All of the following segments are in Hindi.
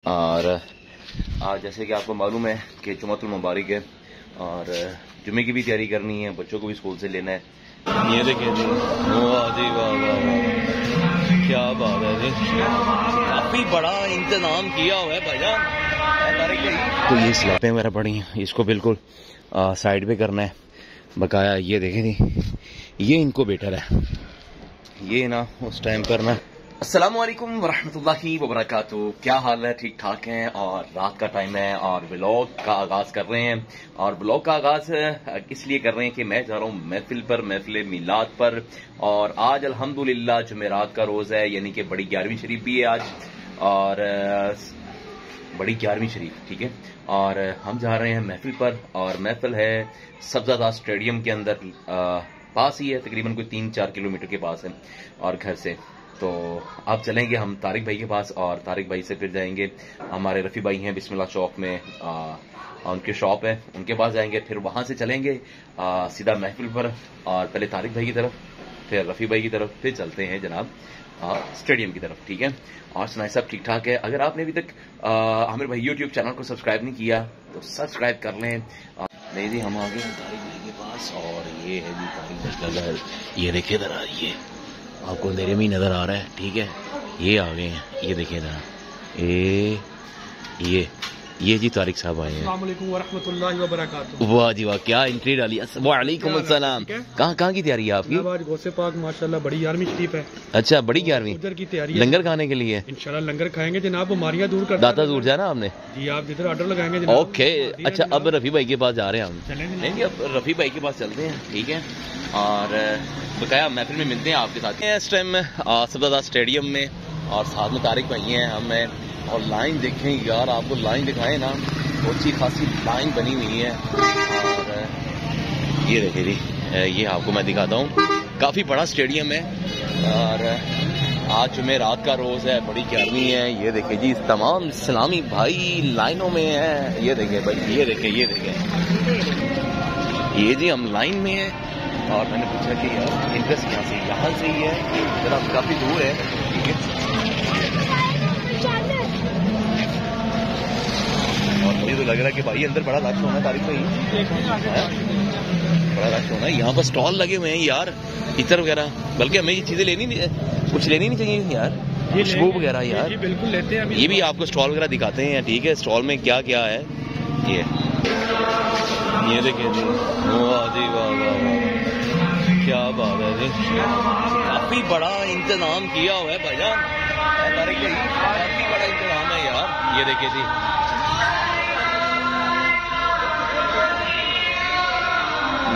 और आज जैसे कि आपको मालूम है कि जुम्मतुल मुबारक है और जुम्मे की भी तैयारी करनी है, बच्चों को भी स्कूल से लेना है। ये देखिए जी, क्या बात है जी, काफी बड़ा इंतजाम किया हुआ है भाईजान। तो ये स्लैपें वगैरह पड़ी हैं, इसको बिल्कुल साइड पे करना है बकाया। ये देखें जी, ये इनको बेटर है, ये ना उस टाइम करना। अस्सलामुअलैकुम वरहमतुल्लाहि वबरकातुहू। क्या हाल है? ठीक ठाक हैं। और रात का टाइम है और व्लॉग का आगाज कर रहे हैं। और व्लॉग का आगाज इसलिए कर रहे हैं कि मैं जा रहा हूँ महफिल पर, महफिल मिलाद पर। और आज अल्हम्दुलिल्लाह जुमेरात का रोज है, यानी कि बड़ी 11वीं शरीफ भी है आज, और बड़ी 11वीं शरीफ, ठीक है। और हम जा रहे हैं महफिल पर, और महफिल है सब्जादार स्टेडियम के अंदर, पास ही है, तकरीबन कोई 3-4 किलोमीटर के पास है और घर से। तो अब चलेंगे हम तारिक भाई के पास, और तारिक भाई से फिर जाएंगे हमारे रफ़ी भाई हैं बिस्मिल्लाह चौक में, उनकी शॉप है, उनके पास जाएंगे। फिर वहां से चलेंगे सीधा महफिल पर, और पहले तारिक भाई की तरफ, फिर रफ़ी भाई की तरफ, फिर चलते हैं जनाब स्टेडियम की तरफ, ठीक है। और सुनाए सब ठीक ठाक है। अगर आपने अभी तक आमिर भाई यूट्यूब चैनल को सब्सक्राइब नहीं किया तो सब्सक्राइब कर लें। नहीं जी, हम आ गए हैं तारिक भाई के पास, और ये है जी तारिक भाई का घर। ये देखिए जरा, ये आपको अंधेरे में ही नजर आ रहा है, ठीक है। ये आ गए हैं, ये देखिए जरा, ये जी तारिक साहब आए हैं। अस्सलाम वालेकुम वरहमतुल्लाहि वबरकातुहू। वाह जी वाह, क्या एंट्री डाली। वालेकुम अस्सलाम। कहाँ की तैयारी है आपकी? आज गौसे पाक माशाल्लाह बड़ी 11वीं शरीफ है। अच्छा, बड़ी 11वीं उधर की तैयारी है, लंगर खाने के लिए। इंशाल्लाह लंगर खाएंगे जनाब, बीमारियां दूर कर दाता दूर जाना आपने जी, आप जिधर ऑर्डर लगाएंगे जनाब। ओके, अच्छा, अब रफ़ी भाई के पास जा रहे हैं हम। नहीं, अब रफ़ी भाई के पास चलते हैं, ठीक है। और बकाया महफिल में मिलते हैं आपके साथ इस टाइम में सब्जादार स्टेडियम में, और साथ में तारिक भाई हैं, हम हैं। और लाइन देखें यार, आपको लाइन दिखाएं ना, अच्छी खासी लाइन बनी हुई है। और ये देखिए जी, ये आपको मैं दिखाता हूँ, काफ़ी बड़ा स्टेडियम है। और आज जुमेरात का रोज़ है, बड़ी 11वीं है। ये देखिए जी, तमाम इस्लामी भाई लाइनों में है। ये देखिए भाई, ये देखिए, ये देखिए, ये जी हम लाइन में हैं। और मैंने पूछा कि यार इंटरेस्ट यहाँ से ही है, जरा काफ़ी दूर है, ठीक है। और मुझे तो लग रहा है कि भाई अंदर बड़ा रश होना है, तारीख में बड़ा रश होना है। यहाँ पर स्टॉल लगे हुए हैं यार, इतर वगैरह, बल्कि हमें ये चीज़ें कुछ लेनी नहीं चाहिए यार, खुशबू वगैरह यार। बिल्कुल लेते हैं, ये भी आपको स्टॉल वगैरह दिखाते हैं, ठीक है। स्टॉल में क्या क्या है ये देखिए जी, वाह जी वाह, क्या बात है जी, काफी बड़ा इंतजाम किया हुआ है भाईजान, काफी बड़ा इंतजाम है यार। ये देखिए जी,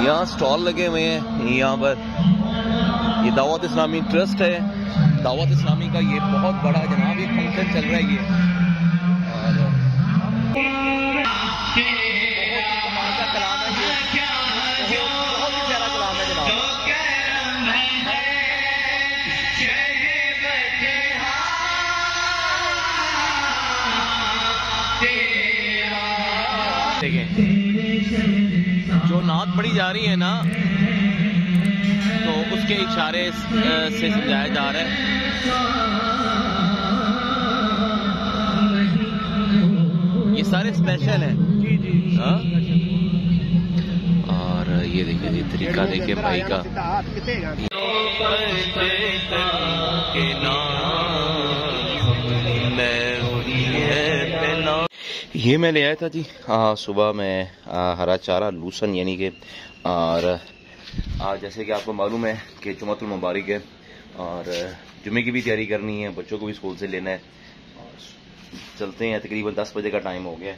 यहाँ स्टॉल लगे हुए हैं। यहाँ पर ये दावत इस्लामी ट्रस्ट है, दावत इस्लामी का ये बहुत बड़ा जनाब ये फंक्शन चल रहा है। ये बहुत का कलाम है, ये बहुत ही प्यारा कलाम है जनाब। देखें, जो नात पढ़ी जा रही है ना, तो उसके इशारे से समझाया जा रहा है। ये सारे स्पेशल हैं जी जी, हाँ। और ये देखिए जी, तरीका देखिए भाई का। ये मैं ले आया था जी सुबह में हरा चारा लूसन, यानी कि। और आज जैसे कि आपको मालूम है कि जुम्मतुल मुबारक है, और जुम्मे की भी तैयारी करनी है, बच्चों को भी स्कूल से लेना है। और चलते हैं, तकरीबन 10 बजे का टाइम हो गया,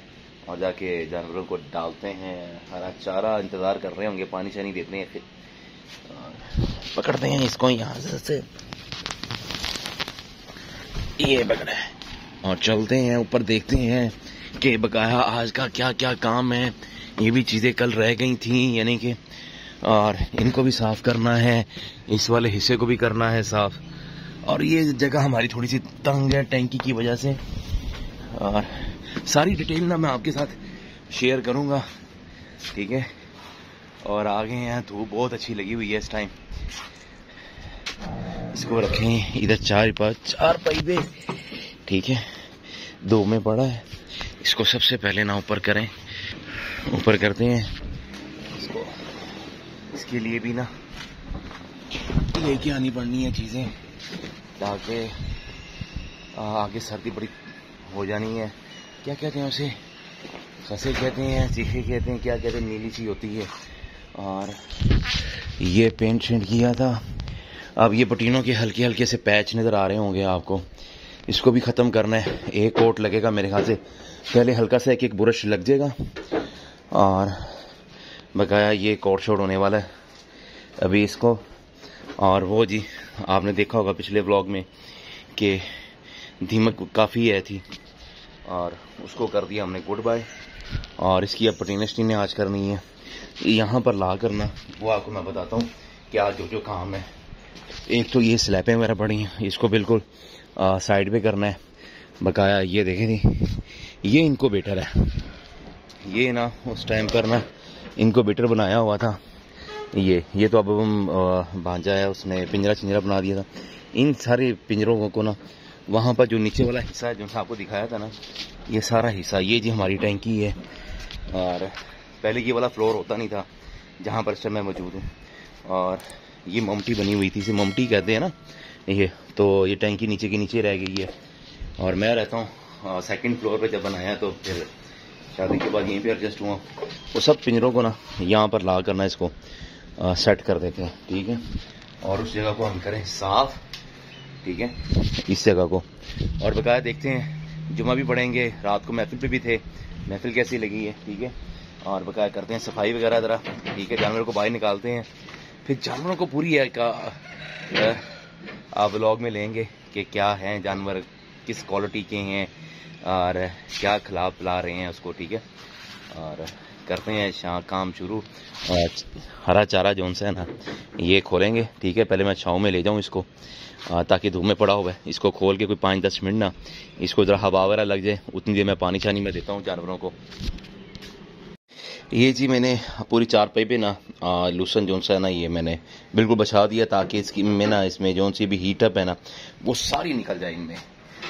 और जाके जानवरों को डालते हैं हरा चारा, इंतज़ार कर रहे होंगे, पानी शानी देते हैं, फिर पकड़ते हैं इसको यहाँ से, ये पकड़ा है, और चलते हैं ऊपर, देखते हैं कि बकाया आज का क्या क्या काम है। ये भी चीज़ें कल रह गई थी, यानी कि, और इनको भी साफ़ करना है, इस वाले हिस्से को भी करना है साफ़। और ये जगह हमारी थोड़ी सी तंग है टैंकी की वजह से, और सारी डिटेल ना मैं आपके साथ शेयर करूँगा, ठीक है। और आगे यहाँ धूप बहुत अच्छी लगी हुई है इस टाइम। इसको रखें इधर चार पाई पे, ठीक है। दो में पड़ा है। इसको सबसे पहले ना ऊपर करें, ऊपर करते हैं इसको। इसके लिए भी ना लेके आनी पड़नी है चीज़ें, ताकि आगे सर्दी बड़ी हो जानी है। क्या कहते हैं उसे, खसे कहते हैं, चीखे कहते हैं, क्या कहते हैं, नीली सी होती है। और ये पेंट शेंट किया था। अब ये पटीनों के हल्के हल्के से पैच नज़र आ रहे होंगे आपको, इसको भी ख़त्म करना है। एक कोट लगेगा मेरे ख्याल से, पहले हल्का सा एक ब्रश लग जाएगा और बकाया ये कोट शोट होने वाला है अभी इसको। और वो जी आपने देखा होगा पिछले व्लॉग में कि दीमक काफ़ी है थी और उसको कर दिया हमने गुड बाय। और इसकी अब पटीने आज करनी है, यहाँ पर ला करना, वो आपको मैं बताता हूँ क्या जो जो काम है। एक तो ये स्लैपें वगैरह पड़ी हैं, इसको बिल्कुल साइड पे करना है। बकाया ये देखें थी, ये इनक्यूबेटर है, ये ना उस टाइम पर ना इनक्यूबेटर बनाया हुआ था। ये तो अब हम भांजा है, उसने पिंजरा बना दिया था। इन सारे पिंजरों को ना वहाँ पर जो नीचे वाला हिस्सा है जो आपको दिखाया था ना, ये सारा हिस्सा, ये जी हमारी टैंकी है। और पहले ये वाला फ्लोर होता नहीं था जहाँ पर इस समय मैं मौजूद हूँ। और ये ममटी बनी हुई थी, इसे ममटी कहते हैं ना ये, तो ये टैंकी नीचे के नीचे रह गई है। और मैं रहता हूँ सेकंड फ्लोर पे, जब बनाया तो फिर शादी के बाद यहीं पे एडजस्ट हुआ। वो सब पिंजरों को ना यहाँ पर ला करना, इसको सेट कर देते हैं, ठीक है। और उस जगह को हम करें साफ, ठीक है, इस जगह को। और बकाया देखते हैं, जुमा भी पढ़ेंगे, रात को महफिल पे भी थे, महफिल कैसी लगी है, ठीक है। और बकाया करते हैं सफाई वगैरह ज़रा, ठीक है। जानवरों को बाहर निकालते हैं, फिर जानवरों को पूरी है का आप व्लॉग में लेंगे कि क्या हैं जानवर, किस क्वालिटी के हैं और क्या खिला पिला रहे हैं उसको, ठीक है। और करते हैं काम शुरू। हरा चारा जोन सा है ना, ये खोलेंगे, ठीक है। पहले मैं छाँव में ले जाऊँ इसको, ताकि धूप में पड़ा हुआ है, इसको खोल के कोई 5-10 मिनट ना इसको ज़रा हवा वगैरह लग जाए, उतनी देर मैं पानी छानी में देता हूँ जानवरों को। ये जी मैंने पूरी चारपाई पे ना लूसन जोन सा है ना, ये मैंने बिल्कुल बचा दिया, ताकि इसकी में ना इसमें जोन सी भी हीटअप है ना वो सारी निकल जाए इनमें।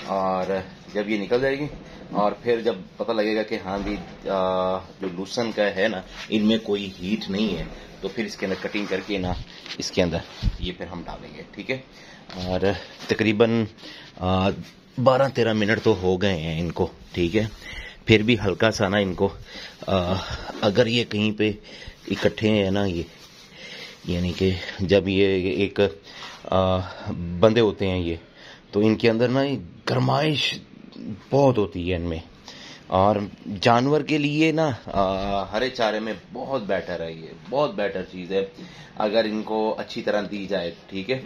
और जब ये निकल जाएगी और फिर जब पता लगेगा कि हाँ भी जो लूसन का है ना इनमें कोई हीट नहीं है, तो फिर इसके अंदर कटिंग करके ना इसके अंदर ये फिर हम डालेंगे, ठीक है। और तकरीबन 12-13 मिनट तो हो गए हैं इनको, ठीक है। फिर भी हल्का सा ना इनको अगर ये कहीं पे इकट्ठे हैं ना, ये यानी कि जब ये एक बंदे होते हैं ये, तो इनके अंदर ना गर्माइश बहुत होती है इनमें। और जानवर के लिए ना हरे चारे में बहुत बेटर है, ये बहुत बेटर चीज़ है अगर इनको अच्छी तरह दी जाए, ठीक है।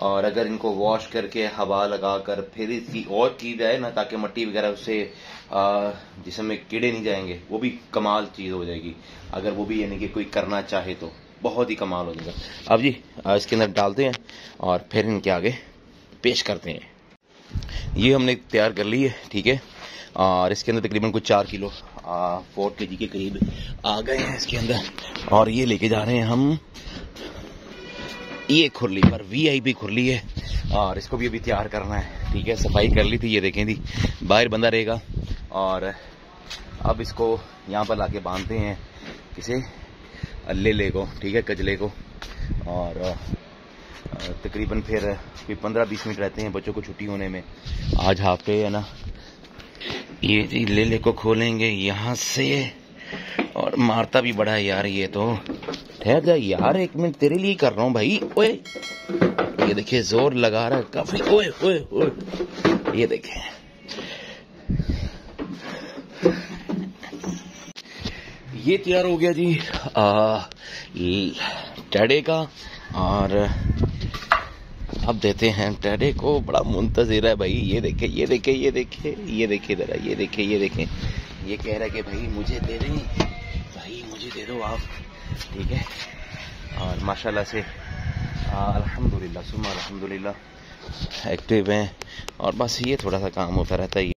और अगर इनको वॉश करके हवा लगाकर फिर इसकी और की जाए ना, ताकि मिट्टी वगैरह उससे जिसमें कीड़े नहीं जाएंगे, वो भी कमाल चीज़ हो जाएगी। अगर वो भी यानी कि कोई करना चाहे तो बहुत ही कमाल हो जाएगा। अब जी इसके अंदर डालते हैं और फिर इनके आगे पेश करते हैं। ये हमने तैयार कर ली है, ठीक है। और इसके अंदर तकरीबन कुछ 4 किलो 4 kg के करीब आ गए हैं इसके अंदर। और ये लेके जा रहे हैं हम ये खुरली पर, VIP खुरली है, और इसको भी अभी तैयार करना है, ठीक है। सफाई कर ली थी, ये देखें थी, बाहर बंदा रहेगा। और अब इसको यहाँ पर लाके बांधते हैं किसे, लेले को, ठीक है, कजले को। और तकरीबन फिर 15-20 मिनट रहते हैं बच्चों को छुट्टी होने में। आज हाफ डे है ना। ये जी लेले को खोलेंगे यहाँ से, और मारता भी बड़ा है यार ये तो। ठहर जा यार, 1 मिनट तेरे लिए कर रहा हूँ भाई। ओए ये देखिए जोर लगा रहा है काफी। ओए ओए ओए ये देखें, ये तैयार हो गया जी टैडे का। और अब देते हैं टैडे को, बड़ा मुंतजिर है भाई। ये देखे ये देखे ये देखे ये देखे जरा, ये देखे ये देखे, ये कह रहा है कि भाई मुझे दे दें, भाई मुझे दे दो आप, ठीक है। और माशाल्लाह से अल्हम्दुलिल्लाह सुम्मा अल्हम्दुलिल्लाह एक्टिव हैं। और बस ये थोड़ा सा काम होता रहता है।